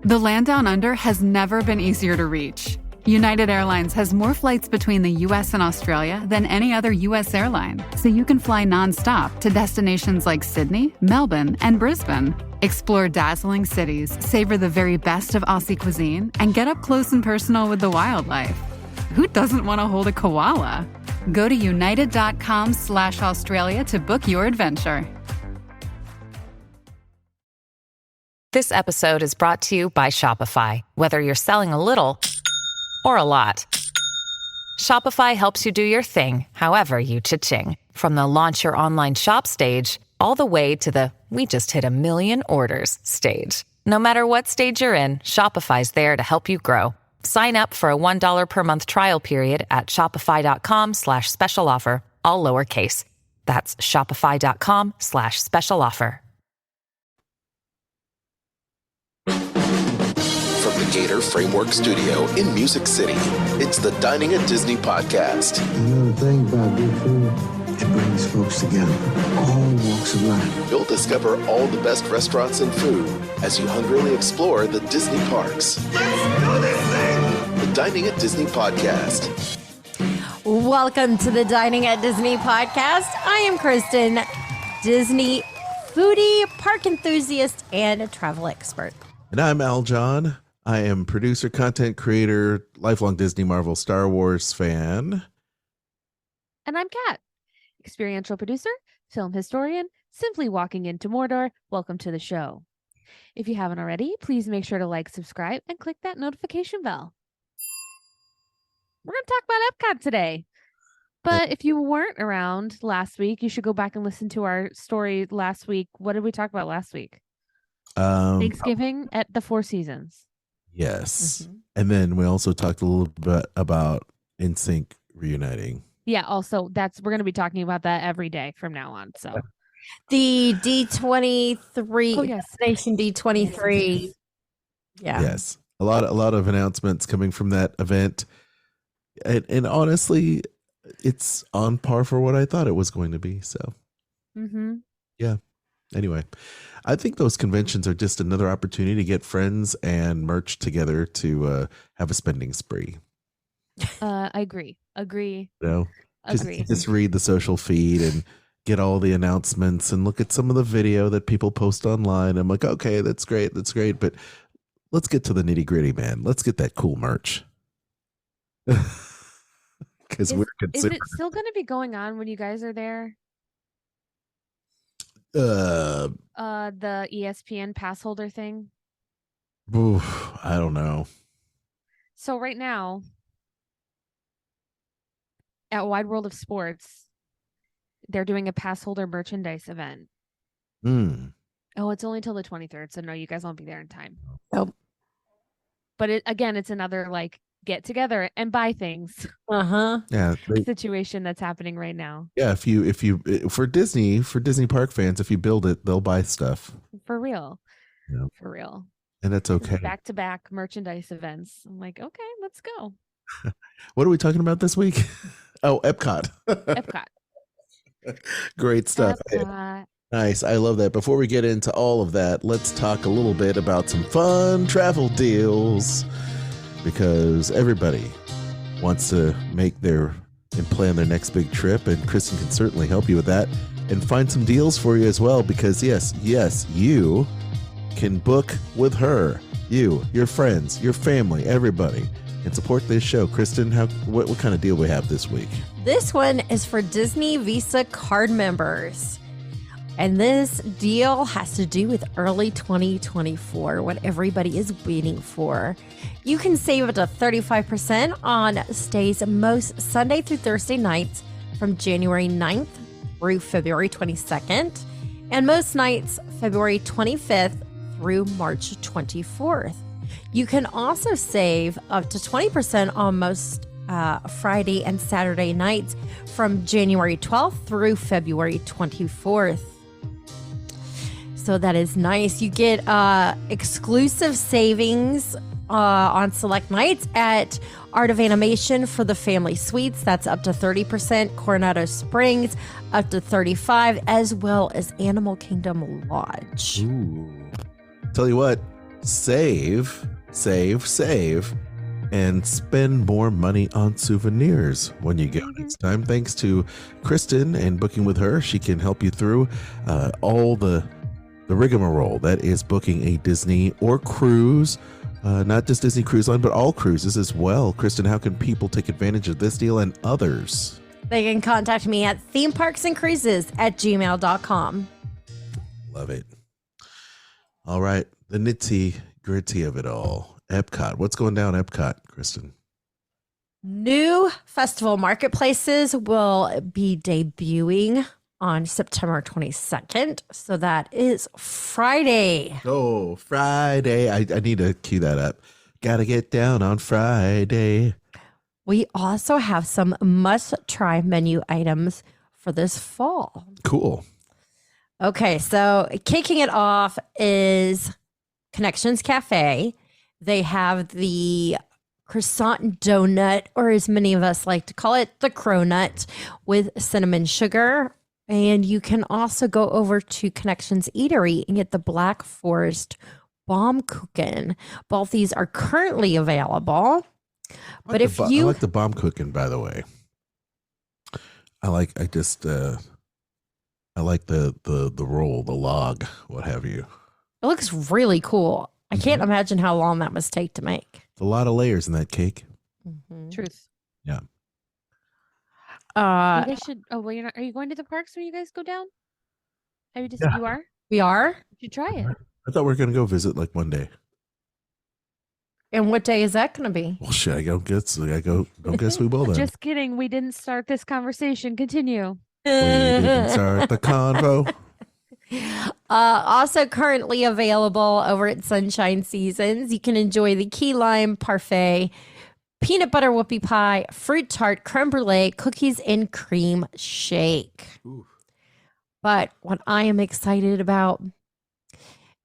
The land down under has never been easier to reach. United Airlines has more flights between the U.S. and Australia than any other U.S. airline, so you can fly nonstop to destinations like Sydney, Melbourne, and Brisbane. Explore dazzling cities, savor the very best of Aussie cuisine, and get up close and personal with the wildlife. Who doesn't want to hold a koala? Go to united.com/Australia to book your adventure. This episode is brought to you by Shopify. Whether you're selling a little or a lot, Shopify helps you do your thing, however you cha-ching. From the launch your online shop stage, all the way to the we just hit 1 million orders stage. No matter what stage you're in, Shopify's there to help you grow. Sign up for a $1 per month trial period at shopify.com/special offer, all lowercase. That's shopify.com/special offer. From the Gator Framework Studio in Music City, it's the Dining at Disney podcast. You know the thing about good food, it brings folks together, all walks of life. You'll discover all the best restaurants and food as you hungrily explore the Disney parks. Let's do this thing! The Dining at Disney podcast. Welcome to the Dining at Disney podcast. I am Kristen, Disney foodie, park enthusiast, and a travel expert. And I'm Al John. I am producer, content creator, lifelong Disney, Marvel, Star Wars fan. And I'm Kat, experiential producer, film historian, simply walking into Mordor. Welcome to the show. If you haven't already, please make sure to like, subscribe, and click that notification bell. We're going to talk about EPCOT today. But if you weren't around last week, you should go back and listen to our story last week. What did we talk about last week? Thanksgiving at the Four Seasons. Yes. Mm-hmm. And then we also talked a little bit about NSYNC reuniting. Yeah, also we're going to be talking about that every day from now on. So the D23, Destination D23. Yeah. Yes. A lot of announcements coming from that event. And honestly, it's on par for what I thought it was going to be. So, yeah. Anyway, I think those conventions are just another opportunity to get friends and merch together to have a spending spree. I agree. You know, just read the social feed and get all the announcements and look at some of the video that people post online. I'm like, okay, that's great. But let's get to the nitty gritty, man. Let's get that cool merch. Because we're considering. Is it still going to be going on when you guys are there? The ESPN pass holder thing. I don't know. So right now at Wide World of Sports, they're doing a pass holder merchandise event. Oh, it's only till the 23rd, so no, you guys won't be there in time. Nope. But it's another like get together and buy things. Yeah. Situation that's happening right now. Yeah. If you for Disney park fans, if you build it, they'll buy stuff. For real. Yeah. For real. And that's okay. Back to back merchandise events. I'm like, okay, let's go. What are we talking about this week? Oh, EPCOT. EPCOT. Great stuff. EPCOT. Nice. I love that. Before we get into all of that, let's talk a little bit about some fun travel deals. Because everybody wants to make and plan their next big trip, and Kristen can certainly help you with that and find some deals for you as well. Because yes, you can book with her, your friends, your family, everybody, and support this show. Kristen, what kind of deal we have this week? This one is for Disney Visa card members. And this deal has to do with early 2024, what everybody is waiting for. You can save up to 35% on stays most Sunday through Thursday nights from January 9th through February 22nd, and most nights February 25th through March 24th. You can also save up to 20% on most Friday and Saturday nights from January 12th through February 24th. So that is nice. You get exclusive savings on select nights at Art of Animation for the family suites. That's up to 30%. Coronado Springs up to 35%, as well as Animal Kingdom Lodge. Ooh. Tell you what, save, and spend more money on souvenirs when you go next time. Thanks to Kristen and booking with her. She can help you through all the rigmarole that is booking a Disney or cruise, not just Disney Cruise Line, but all cruises as well. Kristen, how can people take advantage of this deal and others? They can contact me at themeparksandcruises@gmail.com. Love it. All right, the nitty gritty of it all. EPCOT. What's going down EPCOT, Kristen? New festival marketplaces will be debuting on September 22nd. So that is Friday. Oh, Friday. I need to cue that up. Gotta get down on Friday. We also have some must-try menu items for this fall. Cool. Okay, so kicking it off is Connections Cafe. They have the croissant donut, or as many of us like to call it, the cronut with cinnamon sugar. And you can also go over to Connections Eatery and get the Black Forest Baumkuchen. Both these are currently available. But if you I like the Baumkuchen, by the way. I like the roll, the log, what have you. It looks really cool. I can't imagine how long that must take to make. It's a lot of layers in that cake. Truth. Yeah. You guys should. Oh, well, you're not. Are you going to the parks when you guys go down? Have you just? Yeah. You are. We are? You should try it. I thought we were going to go visit like one day. And what day is that going to be? Well, shit, I don't guess we will then. Just kidding. We didn't start this conversation. Continue. We didn't start the convo. Also currently available over at Sunshine Seasons. You can enjoy the key lime parfait, peanut butter whoopie pie, fruit tart, creme brulee, cookies and cream shake. Ooh. But what I am excited about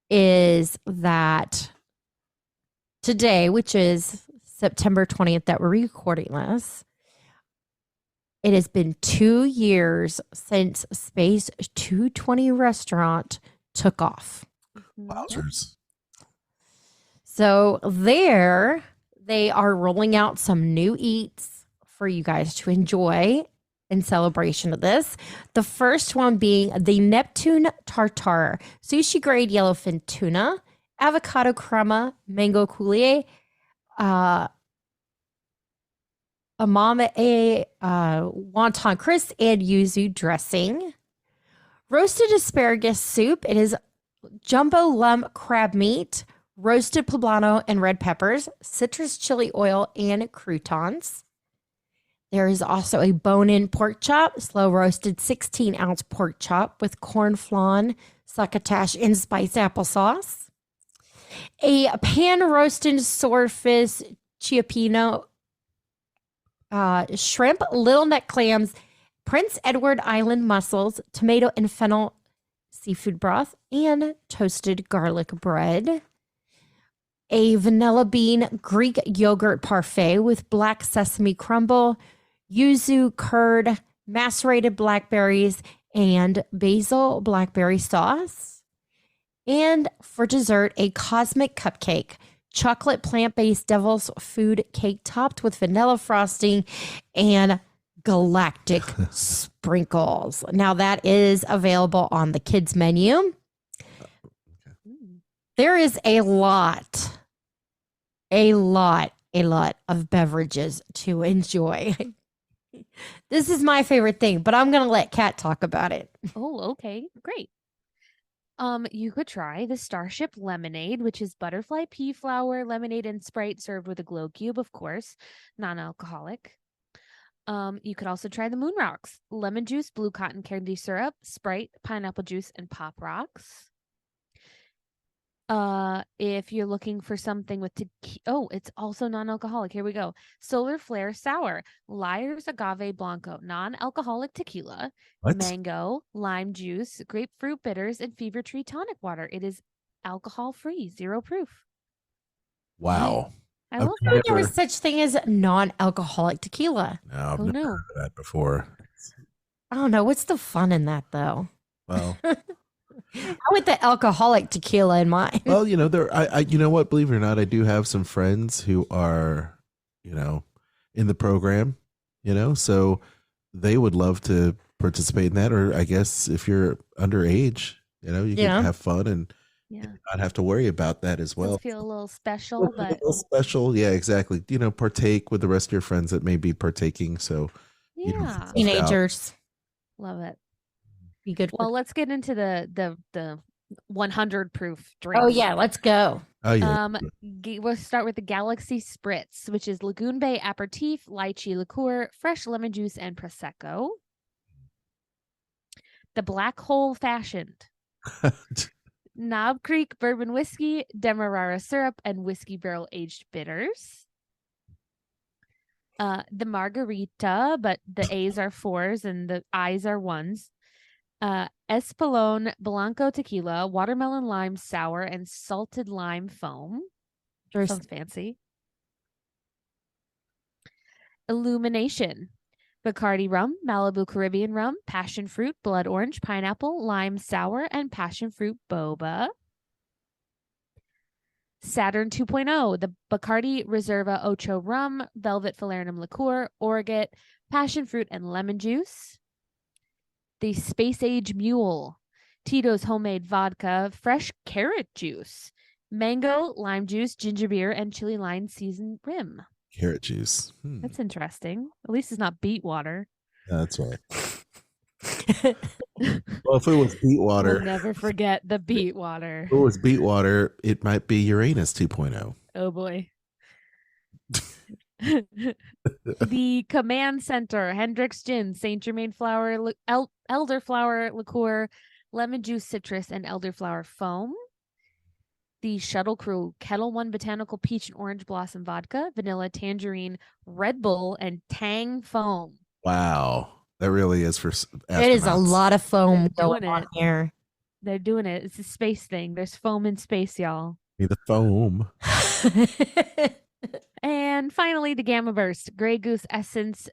is that today, which is September 20th that we're recording this, it has been 2 years since Space 220 restaurant took off. Wowzers. So there, they are rolling out some new eats for you guys to enjoy in celebration of this. The first one being the Neptune Tartare, sushi grade yellowfin tuna, avocado crema, mango coulis, amame wonton crisp, and yuzu dressing. Roasted asparagus soup. It is jumbo lump crab meat, roasted poblano and red peppers, citrus chili oil, and croutons. There is also a bone-in pork chop, slow roasted 16-ounce pork chop with corn flan, succotash, and spiced applesauce. A pan-roasted swordfish chiappino, shrimp, little neck clams, Prince Edward Island mussels, tomato and fennel seafood broth, and toasted garlic bread. A vanilla bean Greek yogurt parfait with black sesame crumble, yuzu curd, macerated blackberries, and basil blackberry sauce. And for dessert, a cosmic cupcake, chocolate plant-based devil's food cake topped with vanilla frosting and galactic sprinkles. Now that is available on the kids menu. There is a lot of beverages to enjoy. This is my favorite thing, but I'm going to let Kat talk about it. Oh, okay. Great. You could try the Starship Lemonade, which is butterfly pea flower, lemonade, and Sprite served with a glow cube, of course, non-alcoholic. You could also try the Moon Rocks, lemon juice, blue cotton candy syrup, Sprite, pineapple juice, and Pop Rocks. If you're looking for something with it's also non-alcoholic. Here we go. Solar Flare Sour, Liar's Agave Blanco, non-alcoholic tequila, mango, lime juice, grapefruit bitters, and Fever Tree tonic water. It is alcohol-free, 0 proof. Wow. I love I that. there was such thing as non-alcoholic tequila. No, I've never heard of that before. I don't know. What's the fun in that, though? Well, I want the alcoholic tequila in mine. Well, you know what? Believe it or not, I do have some friends who are, in the program, so they would love to participate in that. Or I guess if you're underage, you can have fun and Yeah. not have to worry about that as well. Does feel a little special, A but little special. Yeah, exactly. Partake with the rest of your friends that may be partaking. So, you don't yeah, get left out. Teenagers. love it. Be good. Well, let's get into the 100 proof drink. Oh yeah, let's go. Oh, yeah. We'll start with the Galaxy Spritz, which is Lagoon Bay aperitif, lychee liqueur, fresh lemon juice, and prosecco. The Black Hole Fashioned, Knob Creek bourbon whiskey, Demerara syrup, and whiskey barrel aged bitters. The Margarita, but the A's are 4s and the I's are 1s. Espolón Blanco tequila, watermelon lime sour, and salted lime foam. Sounds fancy. Illumination, Bacardi rum, Malibu Caribbean rum, passion fruit, blood orange, pineapple, lime sour, and passion fruit boba. Saturn 2.0, the Bacardi Reserva Ocho rum, velvet falernum liqueur, orgeat, passion fruit, and lemon juice. The Space Age Mule, Tito's homemade vodka, fresh carrot juice, mango, lime juice, ginger beer, and chili lime seasoned rim. Carrot juice. That's interesting. At least it's not beet water. That's right. Well, if it was beet water, We'll never forget the beet water. if it was beet water, it might be Uranus 2.0. Oh boy. The Command Center, Hendrick's Gin, Saint Germain flower, elderflower liqueur, lemon juice citrus, and elderflower foam. The Shuttle Crew, Kettle One botanical peach and orange blossom vodka, vanilla tangerine, Red Bull, and Tang foam. Wow. That really is for astronauts. It is a lot of foam They're going doing on it. here. They're doing it. It's a space thing. There's foam in space, y'all. Need the foam. And finally, the Gamma Burst, Grey Goose Essence,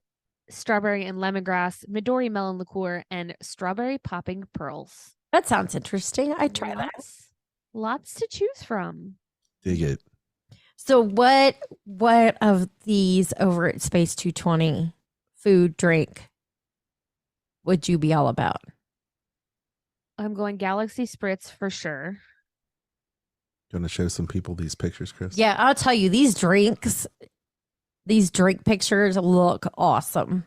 Strawberry and Lemongrass, Midori Melon Liqueur, and Strawberry Popping Pearls. That sounds interesting. I'd try that. Lots to choose from. Dig it. So what of these over at Space 220 food, drink would you be all about? I'm going Galaxy Spritz for sure. You want to show some people these pictures, Chris? Yeah, I'll tell you, these drink pictures look awesome.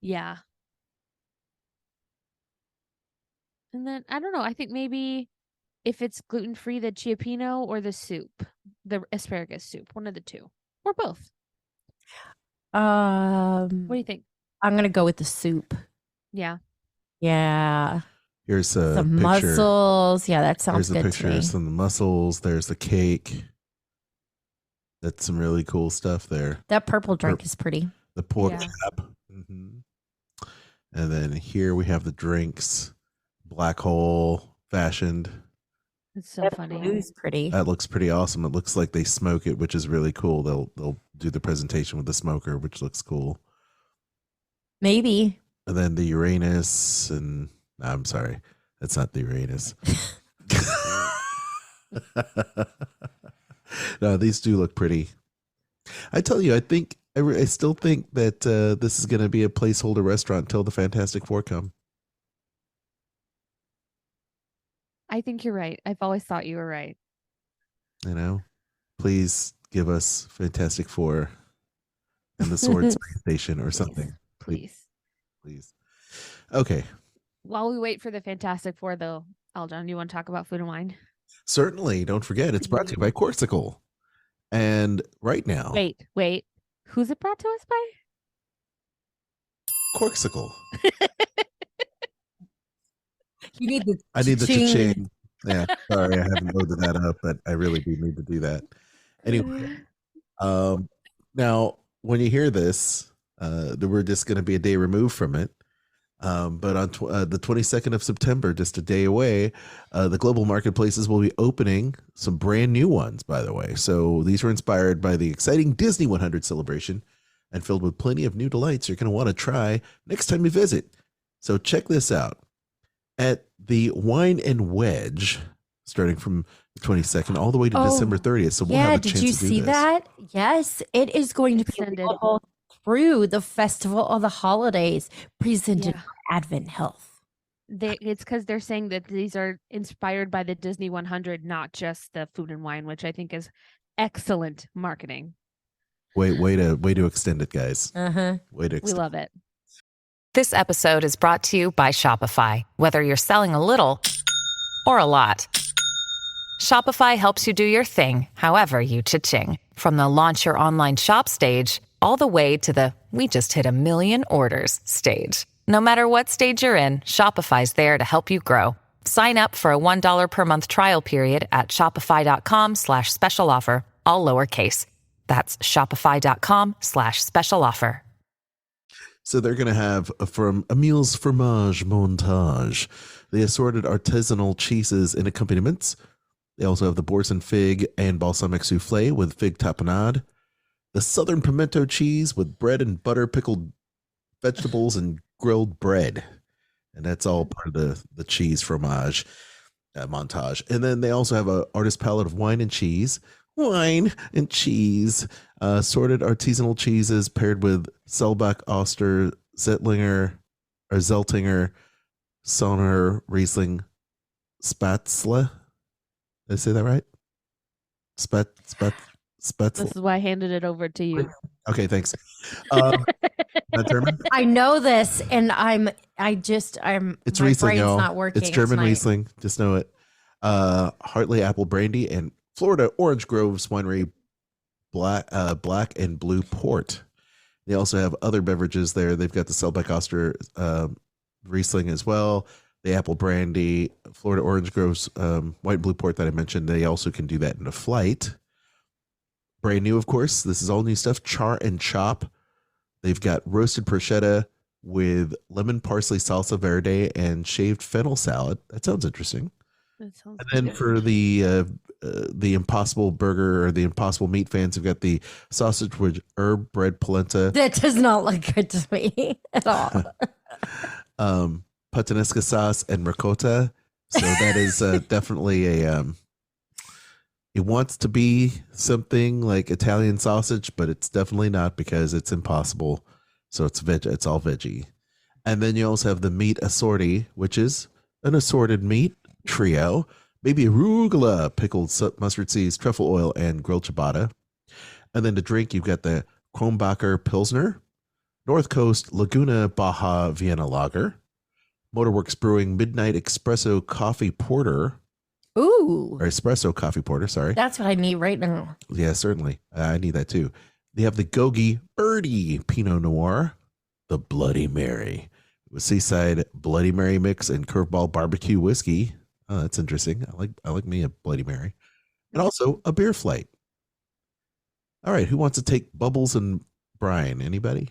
Yeah. And then, I don't know, I think maybe if it's gluten-free, the Chiappino or the soup, the asparagus soup, one of the two, or both. What do you think? I'm going to go with the soup. Yeah. Yeah. Here's a Some picture. mussels. Yeah, that sounds Here's a good to picture me. of some of the mussels. There's the cake. That's some really cool stuff there. That purple drink is pretty. The pork Yeah. chop. And then here we have the drinks. Black hole fashioned. It's so That funny. blue's pretty. That looks pretty awesome. It looks like they smoke it, which is really cool. They'll do the presentation with the smoker, which looks cool. Maybe. And then the Uranus, and I'm sorry, that's not the Uranus. No, these do look pretty. I tell you, I still think that this is going to be a placeholder restaurant until the Fantastic Four come. I think you're right. I've always thought you were right. Please give us Fantastic Four and the Sword Space Station or something. Please. Okay. While we wait for the Fantastic Four, though, Aljon, you want to talk about Food and Wine? Certainly. Don't forget, it's brought to you by Corsical. And right now, Wait. Who's it brought to us by? Corsical. You need the I need the cha-ching. cha-ching. Yeah, sorry, I haven't loaded that up, but I really do need to do that. Anyway, now when you hear this, we're just going to be a day removed from it. But on the 22nd of September, just a day away, the global marketplaces will be opening some brand new ones, by the way. So these were inspired by the exciting Disney 100 celebration and filled with plenty of new delights you're going to want to try next time you visit. So check this out. at the Wine and Wedge, starting from the 22nd all the way to December 30th. So we'll have a chance to do this. Did you see that? Yes, it is going to be Extended. available through the Festival of the Holidays, presented by Advent Health. It's because they're saying that these are inspired by the Disney 100, not just the food and wine, which I think is excellent marketing. Way to extend it, guys. Way to extend. We love it. This episode is brought to you by Shopify. Whether you're selling a little or a lot, Shopify helps you do your thing, however you cha-ching. From the launch your online shop stage, all the way to the we just hit 1 million orders stage. No matter what stage you're in, Shopify's there to help you grow. Sign up for a $1 per month trial period at shopify.com/special offer, all lowercase. That's shopify.com/special offer. So they're going to have from Emile's Fromage Montage, the assorted artisanal cheeses and accompaniments. They also have the Boursin fig and balsamic souffle with fig tapenade, the Southern pimento cheese with bread and butter, pickled vegetables, and grilled bread. And that's all part of the cheese fromage montage. And then they also have a artist palette of wine and cheese, assorted artisanal cheeses paired with Selbach, Oster, Zeltinger, Sonner, Riesling, Spätzle. Did I say that right? Spätzle. This is why I handed it over to you. Okay, thanks. That German? I know this, and It's my Riesling, brain's y'all. not working. It's German tonight. Riesling. Just know it. Hartley Apple Brandy and Florida Orange Groves Winery Black and Blue Port. They also have other beverages there. They've got the Selbach Oster Riesling as well. The Apple Brandy, Florida Orange Groves White and Blue Port that I mentioned. They also can do that in a flight. Brand new, of course. This is all new stuff. Char and Chop. They've got roasted prosciutto with lemon parsley salsa verde and shaved fennel salad. That sounds interesting. That sounds And then good. for the Impossible Burger or the Impossible Meat fans, we've got the sausage with herb bread polenta, That does not look good to me at all. puttanesca sauce, and ricotta. So that is definitely it wants to be something like Italian sausage, but it's definitely not because it's Impossible. So it's all veggie. And then you also have the meat assorti, which is an assorted meat trio, baby arugula, pickled mustard seeds, truffle oil, and grilled ciabatta. And then to drink, you've got the Kronbacher Pilsner, North Coast Laguna Baja Vienna Lager, Motorworks Brewing Midnight Espresso Coffee Porter, Ooh, or Espresso Coffee Porter, sorry. that's what I need right now. Yeah, certainly. I need that too. They have the Gogi Birdie Pinot Noir, the Bloody Mary, with Seaside Bloody Mary mix and Curveball Barbecue Whiskey. Oh, that's interesting. I like me a Bloody Mary. And also a beer flight. All right, who wants to take Bubbles and Brian? Anybody?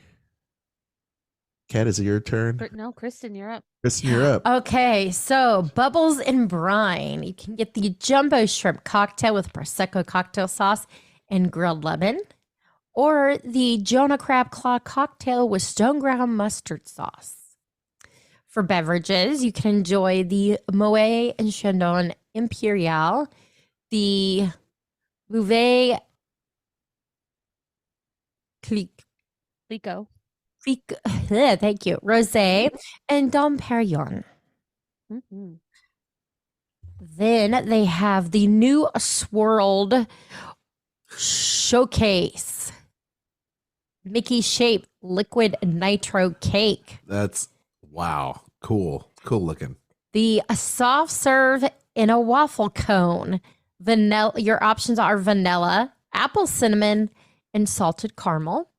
Kat, is it your turn? No, Kristen, you're up. Kristen, you're up. Okay, so Bubbles and Brine. You can get the jumbo shrimp cocktail with Prosecco cocktail sauce and grilled lemon, or the Jonah crab claw cocktail with stone ground mustard sauce. For beverages, you can enjoy the Moet and Chandon Imperial, the Bouvet Lico. Thank you, Rosé, and Dom Perignon. Mm-hmm. Then they have the new swirled showcase Mickey shaped liquid nitro cake. That's wow. Cool looking. The soft serve in a waffle cone. Vanilla. Your options are vanilla, apple cinnamon, and salted caramel.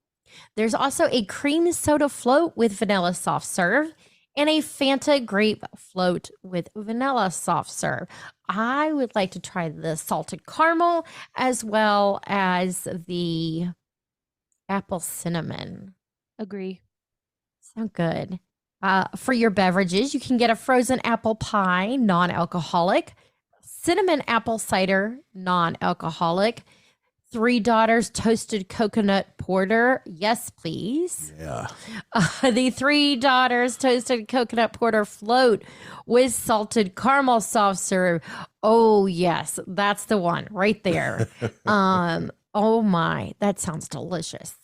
There's also a cream soda float with vanilla soft serve and a Fanta grape float with vanilla soft serve. I would like to try the salted caramel as well as the apple cinnamon. Agree. Sound good. For your beverages, you can get a frozen apple pie, non-alcoholic, cinnamon apple cider, non-alcoholic, Three Daughters Toasted Coconut Porter. Yes, please. Yeah. The Three Daughters Toasted Coconut Porter float with salted caramel soft serve. Oh, yes. That's the one right there. Oh, my. That sounds delicious.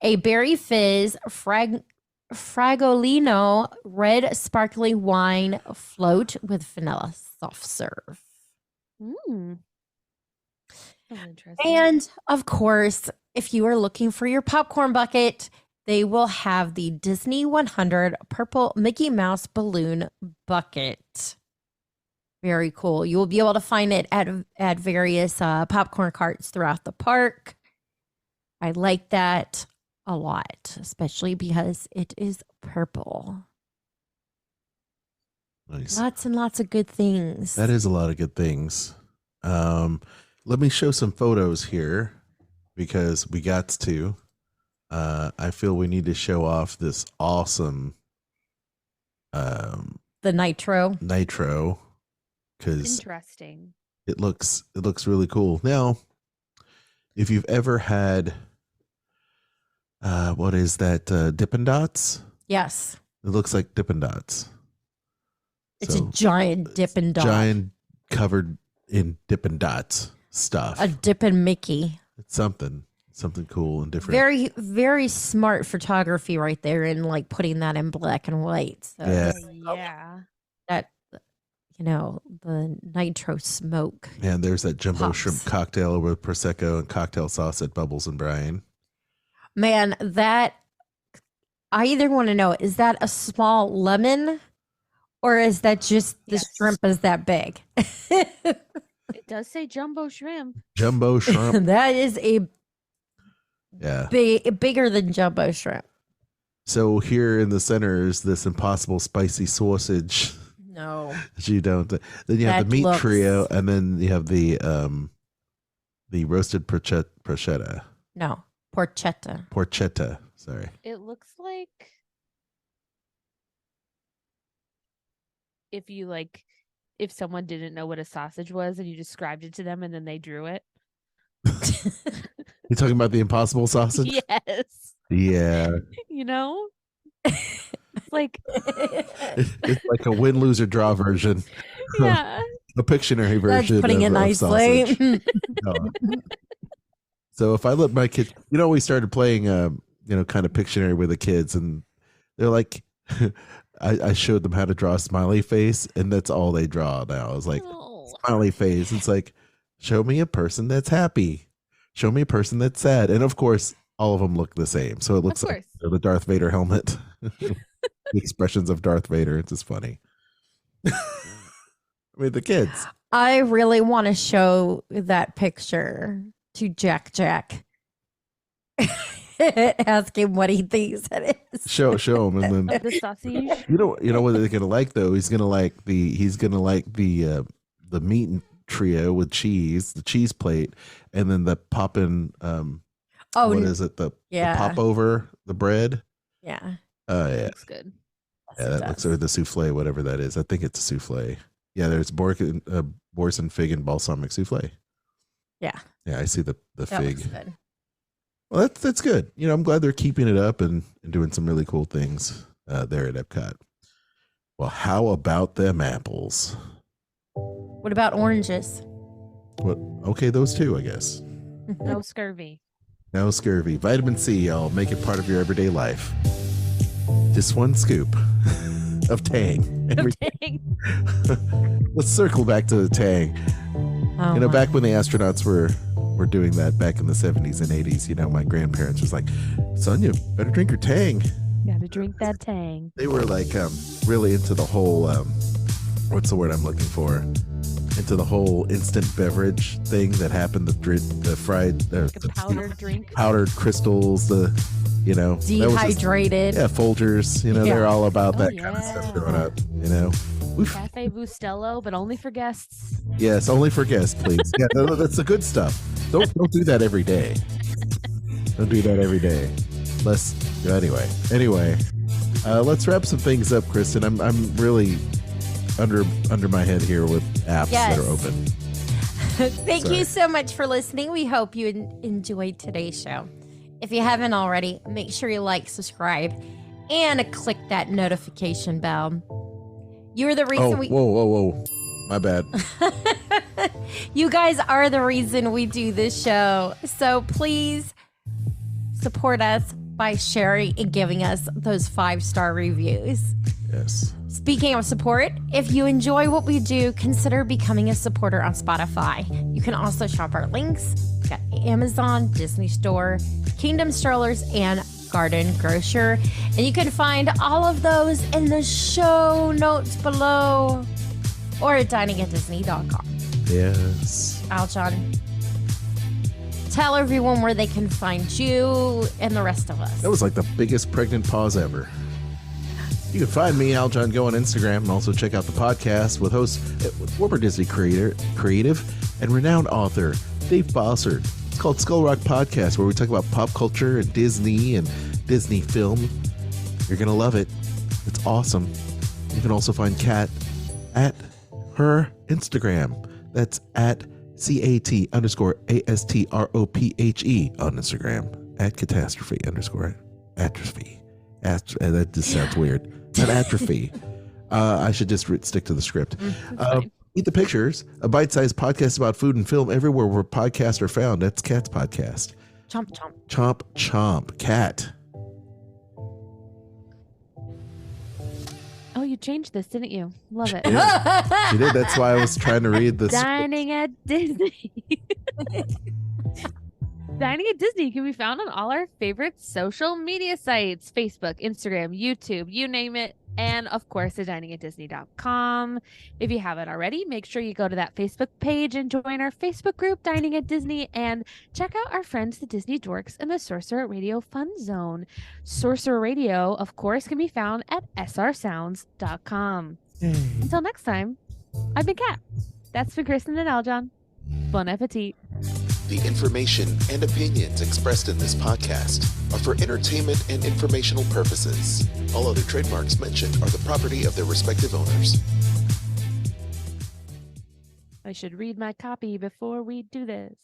A Berry Fizz Fragolino red sparkly wine float with vanilla soft serve. Interesting. And of course, if you are looking for your popcorn bucket, they will have the Disney 100 purple Mickey Mouse balloon bucket. Very cool. You will be able to find it at various popcorn carts throughout the park. I like that a lot, especially because it is purple. Nice. Lots and lots of good things. That is a lot of good things. Let me show some photos here because we got to. I feel we need to show off this awesome the nitro because Interesting. it looks really cool. Now, if you've ever had what is that, Dippin' Dots? Yes. It looks like Dippin' Dots. It's So, a giant Dippin' Dot. giant covered in Dippin' Dots stuff. A Dippin' Mickey. It's something cool and different. Very, very smart photography right there and like putting that in black and white. So Yeah. Yeah. that, the nitro smoke. And there's that jumbo Pops. shrimp cocktail with Prosecco and cocktail sauce at Bubbles and Brian. Man, that I either want to know, is that a small lemon or is that just the Yes. shrimp is that big? It does say jumbo shrimp. Jumbo shrimp. That is a Yeah. bigger than jumbo shrimp. So here in the center is this impossible spicy sausage. No. That you don't. Then you have That the meat looks- trio, and then you have the roasted porchetta. No. Porchetta. Porchetta. Sorry. It looks like if someone didn't know what a sausage was and you described it to them and then they drew it. You talking about the impossible sausage? Yes. Yeah. You know? It's like, It's like a win, lose, or draw version. yeah. A Pictionary version. That's putting it of nicely. sausage. No. So if I let my kids, we started playing, kind of Pictionary with the kids, and they're like, I showed them how to draw a smiley face, and that's all they draw now. I was like, Oh. smiley face. It's like, show me a person that's happy. Show me a person that's sad. And of course, all of them look the same. So it looks Of like course. the Darth Vader helmet. The expressions of Darth Vader. It's just funny. I mean, the kids. I really want to show that picture to Jack. Ask him what he thinks it is. Show him, and then Of the sausage. you know what they're gonna like though. He's gonna like the meat trio with cheese, the cheese plate, and then the poppin'. Oh, What is it? The yeah. pop over the bread. Yeah. Oh yeah, Looks good. yeah. That looks like the souffle, whatever that is. I think it's a souffle. Yeah, there's Boursin fig and balsamic souffle. Yeah. Yeah, I see the That fig. looks good. Well, that's good. I'm glad they're keeping it up and doing some really cool things there at Epcot. Well, how about them apples? What about oranges? What? Okay, those two, I guess. No scurvy. No scurvy. Vitamin C, y'all. Make it part of your everyday life. Just one scoop of Tang. Dang. Let's circle back to the Tang. Oh, my. Back when the astronauts were doing that back in the 70s and 80s, my grandparents was like, son, you better drink your Tang. Gotta drink that Tang. They were like really into the whole, what's the word I'm looking for? Into the whole instant beverage thing that happened, the fried, Like a powdered drink. powdered crystals, that was just- Dehydrated. yeah, Folgers, they're Yeah. all about Oh, that kind of stuff yeah. growing up, Cafe Bustelo, but only for guests. Yes, only for guests, please. Yeah, no, that's the good stuff. Don't do that every day. Don't do that every day. Anyway, let's wrap some things up, Kristen. I'm really under my head here with apps that Yes. are open. Thank you so much for listening. We hope you enjoyed today's show. If you haven't already, make sure you like, subscribe, and click that notification bell. You're the reason Whoa. My bad. You guys are the reason we do this show. So please support us by sharing and giving us those 5-star reviews. Yes. Speaking of support, if you enjoy what we do, consider becoming a supporter on Spotify. You can also shop our links at Amazon, Disney Store, Kingdom Strollers, and Garden Grocer. And you can find all of those in the show notes below or at diningatdisney.com. Yes. Aljon, tell everyone where they can find you and the rest of us. That was like the biggest pregnant pause ever. You can find me, Aljon Go, on Instagram, and also check out the podcast with host, former Disney creative and renowned author Dave Bossert. It's called Skull Rock Podcast, where we talk about pop culture and Disney film. You're going to love it. It's awesome. You can also find Kat at her Instagram. That's at CAT_ASTROPHE on Instagram. At catastrophe_atrophy. That just sounds weird. Not atrophy. I should just stick to the script. Eat the Pictures, a bite-sized podcast about food and film everywhere where podcasts are found. That's Kat's podcast. Chomp, chomp. Chomp, chomp. Kat. Oh, you changed this, didn't you? Love it. Yeah, she did. That's why I was trying to read this. Dining at Disney. Dining at Disney can be found on all our favorite social media sites: Facebook, Instagram, YouTube, you name it. And of course, at diningatdisney.com. If you haven't already, make sure you go to that Facebook page and join our Facebook group, Dining at Disney, and check out our friends, the Disney Dorks, and the Sorcerer Radio Fun Zone. Sorcerer Radio, of course, can be found at srsounds.com. Until next time, I've been Kat. That's been Kristen and Aljon. Bon appetit. The information and opinions expressed in this podcast are for entertainment and informational purposes. All other trademarks mentioned are the property of their respective owners. I should read my copy before we do this.